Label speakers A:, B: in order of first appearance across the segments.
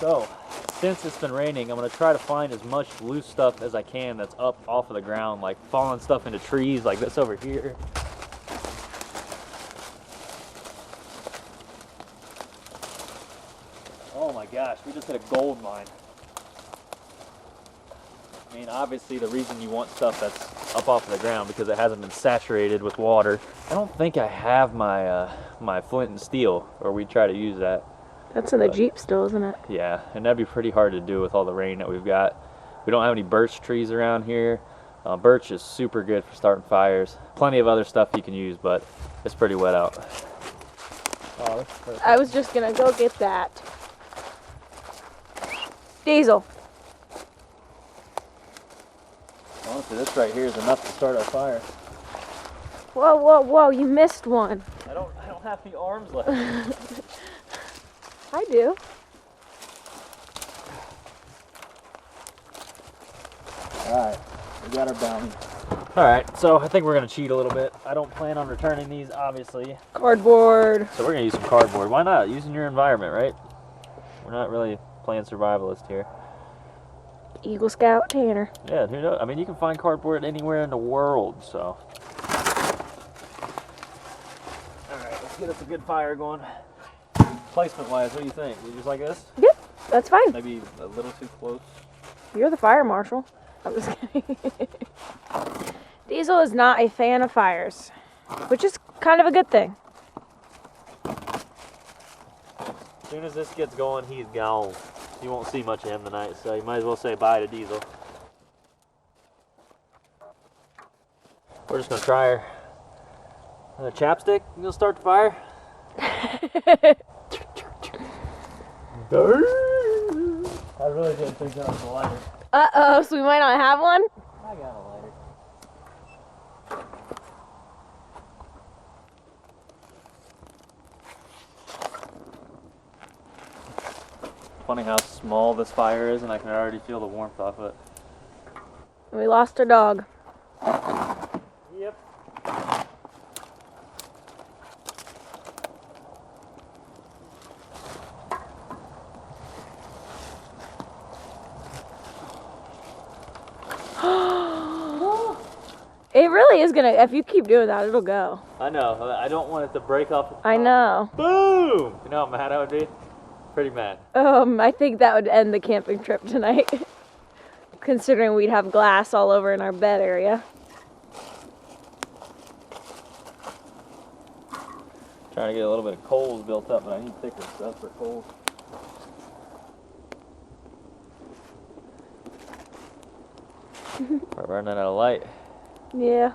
A: So, since it's been raining, I'm going to try to find as much loose stuff as I can that's up off of the ground, like falling stuff into trees like this over here. Oh my gosh, we just hit a gold mine. I mean, obviously the reason you want stuff that's up off of the ground because it hasn't been saturated with water. I don't think I have my my flint and steel, or we try to use that.
B: That's in the Jeep still, isn't it?
A: Yeah, and that'd be pretty hard to do with all the rain that we've got. We don't have any birch trees around here. Birch is super good for starting fires. Plenty of other stuff you can use, but it's pretty wet out. Oh, that's perfect.
B: I was just gonna go get that. Diesel.
A: Honestly, this right here is enough to start our fire.
B: Whoa, whoa, whoa, you missed one.
A: I don't have any arms left.
B: I do.
A: Alright, we got our bounty. Alright, so I think we're going to cheat a little bit. I don't plan on returning these, obviously.
B: Cardboard.
A: So we're going to use some cardboard. Why not? Using your environment, right? We're not really playing survivalist here.
B: Eagle Scout Tanner.
A: Yeah, who knows? I mean, you can find cardboard anywhere in the world, so. Alright, let's get us a good fire going. Placement-wise, what do you think? You just like this?
B: Yep, that's fine.
A: Maybe a little too close?
B: You're the fire marshal. I'm just kidding. Diesel is not a fan of fires, which is kind of a good thing.
A: As soon as this gets going, he's gone. You won't see much of him tonight, so you might as well say bye to Diesel. We're just gonna try her. The chapstick, you gonna start the fire? I really didn't think that was a lighter.
B: Uh-oh, so we might not have one?
A: I got a lighter. Funny how small this fire is, and I can already feel the warmth off it.
B: We lost our dog.
A: Yep.
B: It really is gonna, if you keep doing that, it'll go.
A: I know. I don't want it to break off the top.
B: I know.
A: Boom! You know how mad I would be? Pretty mad.
B: I think that would end the camping trip tonight. Considering we'd have glass all over in our bed area.
A: Trying to get a little bit of coals built up, but I need thicker stuff for coals. We're running out of light.
B: Yeah.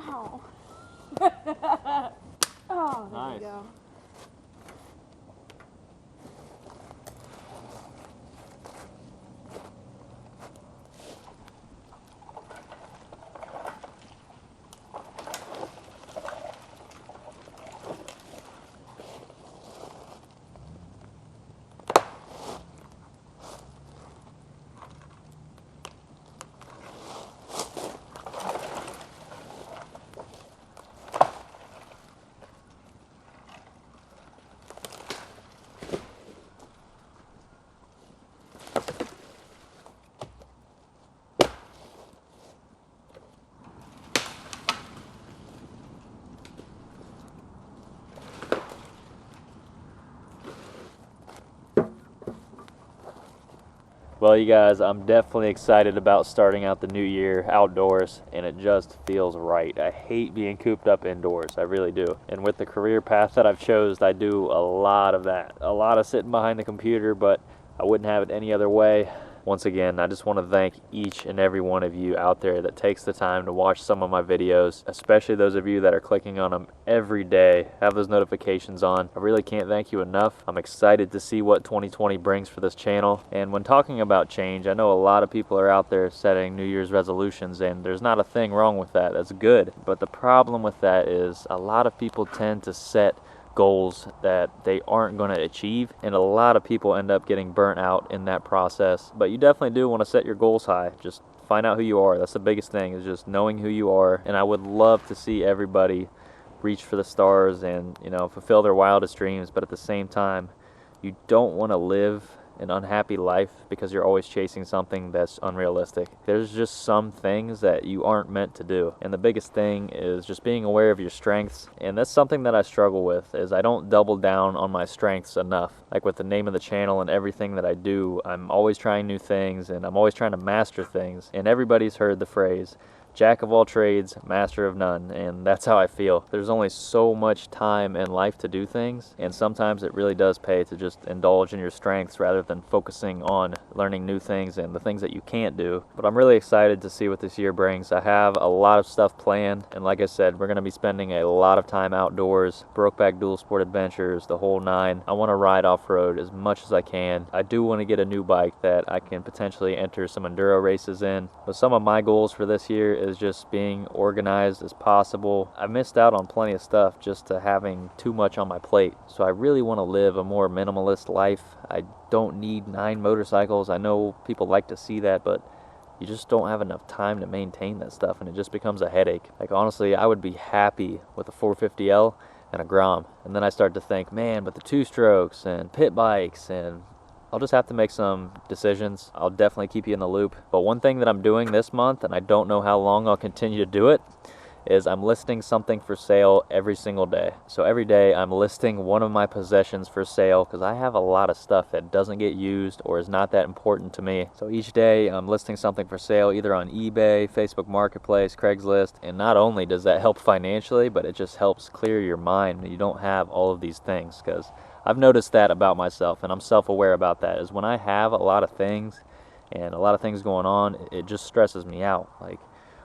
B: Oh. Oh, there
A: Nice.
B: we go.
A: Well, you guys, I'm definitely excited about starting out the new year outdoors, and it just feels right. I hate being cooped up indoors, I really do. And with the career path that I've chosen, I do a lot of that. A lot of sitting behind the computer, but I wouldn't have it any other way. Once again, I just want to thank each and every one of you out there that takes the time to watch some of my videos, especially those of you that are clicking on them every day, have those notifications on. I really can't thank you enough. I'm excited to see what 2020 brings for this channel. And when talking about change, I know a lot of people are out there setting New Year's resolutions, and there's not a thing wrong with that. That's good. But the problem with that is a lot of people tend to set goals that they aren't going to achieve, and a lot of people end up getting burnt out in that process. But you definitely do want to set your goals high. Just find out who you are. That's the biggest thing, is just knowing who you are. And I would love to see everybody reach for the stars and, you know, fulfill their wildest dreams. But at the same time, you don't want to live an unhappy life because you're always chasing something that's unrealistic. There's just some things that you aren't meant to do. And the biggest thing is just being aware of your strengths. And that's something that I struggle with, is I don't double down on my strengths enough. Like with the name of the channel and everything that I do, I'm always trying new things and I'm always trying to master things. And everybody's heard the phrase, Jack of all trades, master of none, and that's how I feel. There's only so much time in life to do things, and sometimes it really does pay to just indulge in your strengths rather than focusing on learning new things and the things that you can't do. But I'm really excited to see what this year brings. I have a lot of stuff planned, and like I said, we're going to be spending a lot of time outdoors, Brokeback dual sport adventures, the whole nine. I want to ride off-road as much as I can. I do want to get a new bike that I can potentially enter some enduro races in. But some of my goals for this year is just being organized as possible. I missed out on plenty of stuff just to having too much on my plate. So I really want to live a more minimalist life. I don't need 9 motorcycles. I know people like to see that, but you just don't have enough time to maintain that stuff, and it just becomes a headache. Like honestly, I would be happy with a 450L and a Grom. And then I start to think, man, but the 2-strokes and pit bikes, and I'll just have to make some decisions. I'll definitely keep you in the loop. But one thing that I'm doing this month, and I don't know how long I'll continue to do it, is I'm listing something for sale every single day. So every day I'm listing one of my possessions for sale, because I have a lot of stuff that doesn't get used or is not that important to me. So each day I'm listing something for sale either on eBay, Facebook Marketplace, Craigslist. And not only does that help financially, but it just helps clear your mind when you don't have all of these things. Because I've noticed that about myself, and I'm self-aware about that, is when I have a lot of things and a lot of things going on, it just stresses me out. Like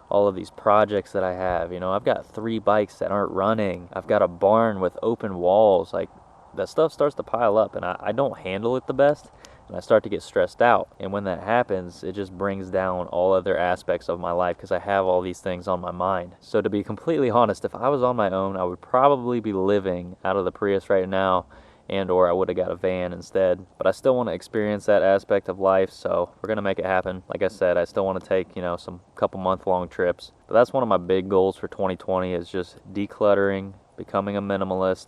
A: all of these projects that I have, you know, I've got 3 bikes that aren't running. I've got a barn with open walls. Like that stuff starts to pile up, and I don't handle it the best, and I start to get stressed out. And when that happens, it just brings down all other aspects of my life because I have all these things on my mind. So to be completely honest, if I was on my own, I would probably be living out of the Prius right now, and or I would have got a van instead. But I still want to experience that aspect of life, so we're going to make it happen. Like I said, I still want to take, you know, some couple month-long trips. But that's one of my big goals for 2020, is just decluttering, becoming a minimalist.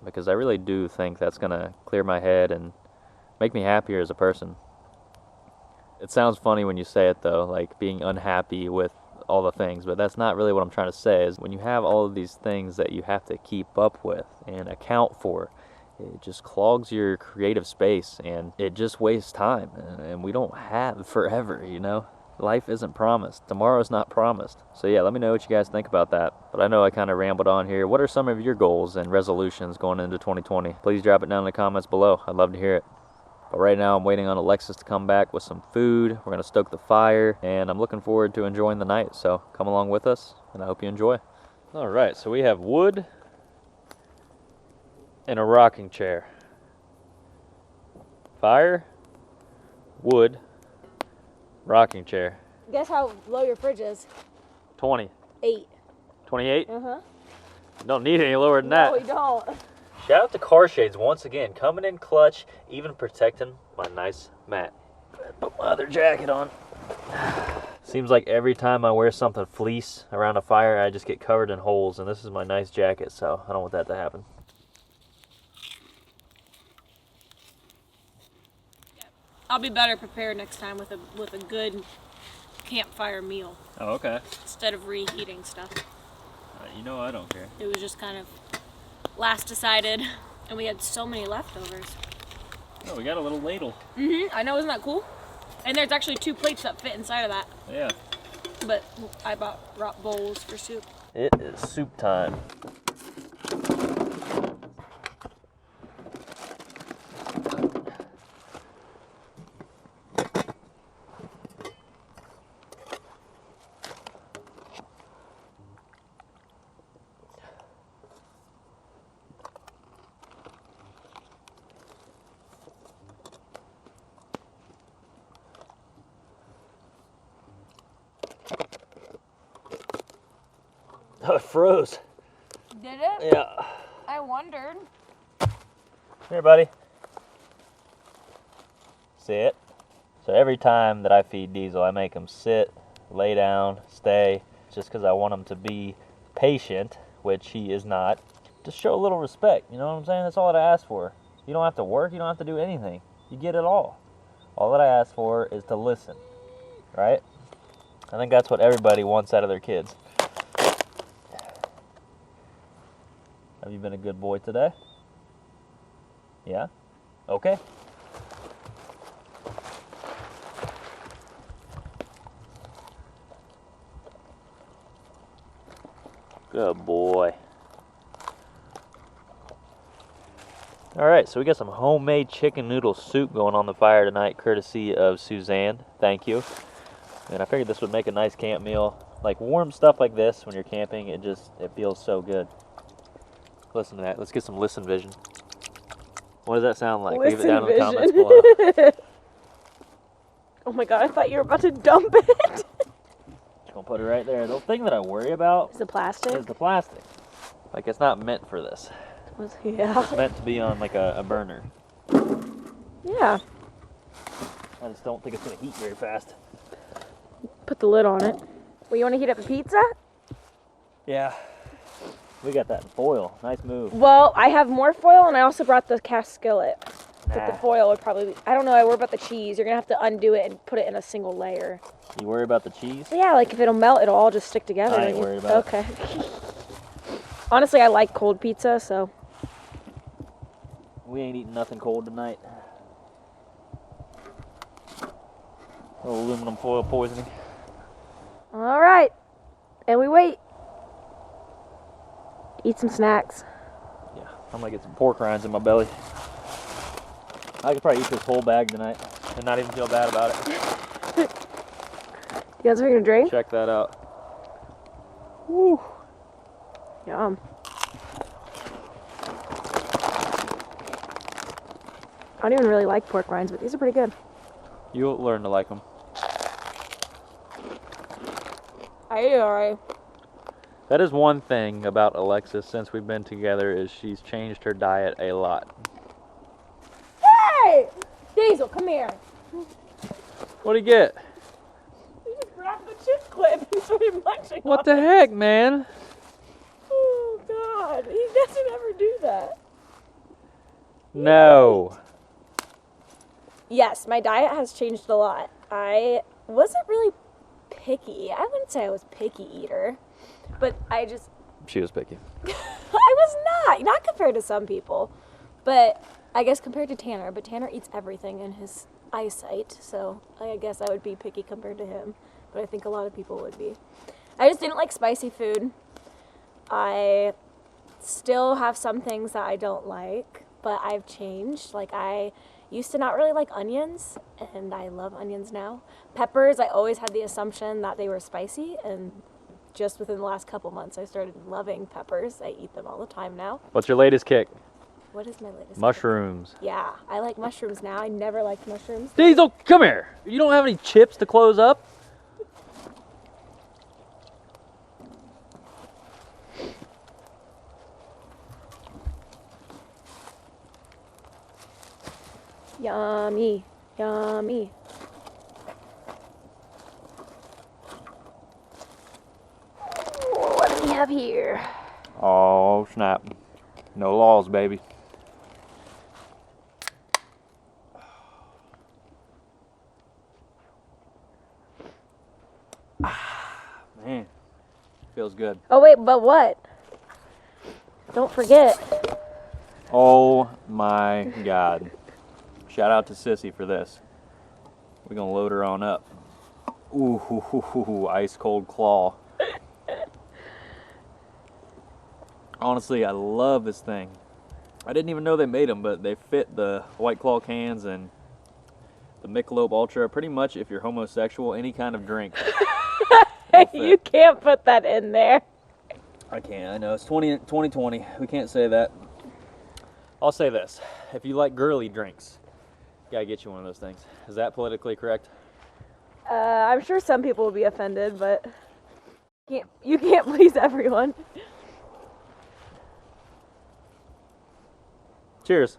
A: Because I really do think that's going to clear my head and make me happier as a person. It sounds funny when you say it though, like being unhappy with all the things, but that's not really what I'm trying to say. Is when you have all of these things that you have to keep up with and account for, it just clogs your creative space, and it just wastes time, and we don't have forever, you know. Life isn't promised. Tomorrow's not promised. So yeah, let me know what you guys think about that. But I know I kind of rambled on here. What are some of your goals and resolutions going into 2020? Please drop it down in the comments below. I'd love to hear it. But right now I'm waiting on Alexis to come back with some food. We're going to stoke the fire, and I'm looking forward to enjoying the night. So come along with us, and I hope you enjoy. All right, so we have wood and a rocking chair. Fire, wood, rocking chair.
B: Guess how low your fridge is?
A: 20.
B: 8.
A: 28?
B: Uh-huh.
A: Don't need any lower than that.
B: No, we don't.
A: Shout out to Car Shades once again, coming in clutch, even protecting my nice mat. Put my other jacket on. Seems like every time I wear something fleece around a fire, I just get covered in holes, and this is my nice jacket, so I don't want that to happen.
B: I'll be better prepared next time with a good campfire meal.
A: Oh, okay.
B: Instead of reheating stuff.
A: You know I don't care.
B: It was just kind of last decided, and we had so many leftovers.
A: Oh, we got a little ladle.
B: I know, isn't that cool? And there's actually 2 plates that fit inside of that.
A: Yeah.
B: But I brought bowls for soup.
A: It is soup time. Oh, it froze.
B: Did it?
A: Yeah.
B: I wondered.
A: Here, buddy. Sit. So every time that I feed Diesel, I make him sit, lay down, stay, just because I want him to be patient, which he is not. Just show a little respect, you know what I'm saying? That's all that I ask for. You don't have to work, you don't have to do anything. You get it all. All that I ask for is to listen, right? I think that's what everybody wants out of their kids. Have you been a good boy today? Yeah? Okay. Good boy. Alright, so we got some homemade chicken noodle soup going on the fire tonight, courtesy of Suzanne. Thank you. And I figured this would make a nice camp meal. Like warm stuff like this when you're camping, it feels so good. Listen to that. Let's get some listen vision. What does that sound like? Leave it down in the comments below.
B: Oh my god, I thought you were about to dump it.
A: Just gonna put it right there. The thing that I worry about
B: Is the plastic?
A: is the plastic. Like, it's not meant for this.
B: Yeah.
A: It's meant to be on like a burner.
B: Yeah.
A: I just don't think it's gonna heat very fast.
B: Put the lid on it. Well, you want to heat up the pizza?
A: Yeah. We got that in foil. Nice move.
B: Well, I have more foil, and I also brought the cast skillet. But
A: Nah.
B: the foil would probably be, I don't know, I worry about the cheese. You're going to have to undo it and put it in a single layer.
A: You worry about the cheese?
B: Yeah, like if it'll melt, it'll all just stick together.
A: I ain't worried about it.
B: Okay. Honestly, I like cold pizza, so.
A: We ain't eating nothing cold tonight. Aluminum foil poisoning.
B: All right. And we wait. Eat some snacks.
A: Yeah, I'm gonna get some pork rinds in my belly. I could probably eat this whole bag tonight and not even feel bad about it.
B: You guys are going to drink?
A: Check that out.
B: Woo. Yum. I don't even really like pork rinds, but these are pretty good.
A: You'll learn to like them.
B: I eat alright.
A: That is one thing about Alexis since we've been together is she's changed her diet a lot.
B: Hey! Diesel, come here.
A: What do you get?
B: You just grabbed the chip clip and started munching
A: What
B: on
A: the
B: it.
A: heck, man?
B: Oh, God. He doesn't ever do that.
A: No.
B: Yes, my diet has changed a lot. I wasn't really picky. I wouldn't say I was a picky eater, but
A: She was picky.
B: I was not compared to some people, but I guess compared to Tanner, but Tanner eats everything in his eyesight, so I guess I would be picky compared to him, but I think a lot of people would be. I just didn't like spicy food. I still have some things that I don't like, but I've changed. Like, I used to not really like onions, and I love onions now. Peppers, I always had the assumption that they were spicy, and just within the last couple months, I started loving peppers. I eat them all the time now.
A: What's your latest kick?
B: What is my latest?
A: Mushrooms.
B: Yeah, I like mushrooms now. I never liked mushrooms.
A: Diesel, come here. You don't have any chips to close up?
B: Yummy, yummy. What do we have here?
A: Oh, snap. No laws, baby. Man, feels good.
B: Oh wait, but what? Don't forget.
A: Oh my God. Shout out to Sissy for this. We're gonna load her on up. Ooh, hoo, hoo, hoo, hoo, ice cold claw. Honestly, I love this thing. I didn't even know they made them, but they fit the White Claw cans and the Michelob Ultra. Pretty much, if you're homosexual, any kind of drink.
B: You can't put that in there.
A: I can't. I know it's 2020. We can't say that. I'll say this: if you like girly drinks, gotta get you one of those things. Is that politically correct?
B: I'm sure some people will be offended, but You can't please everyone.
A: Cheers.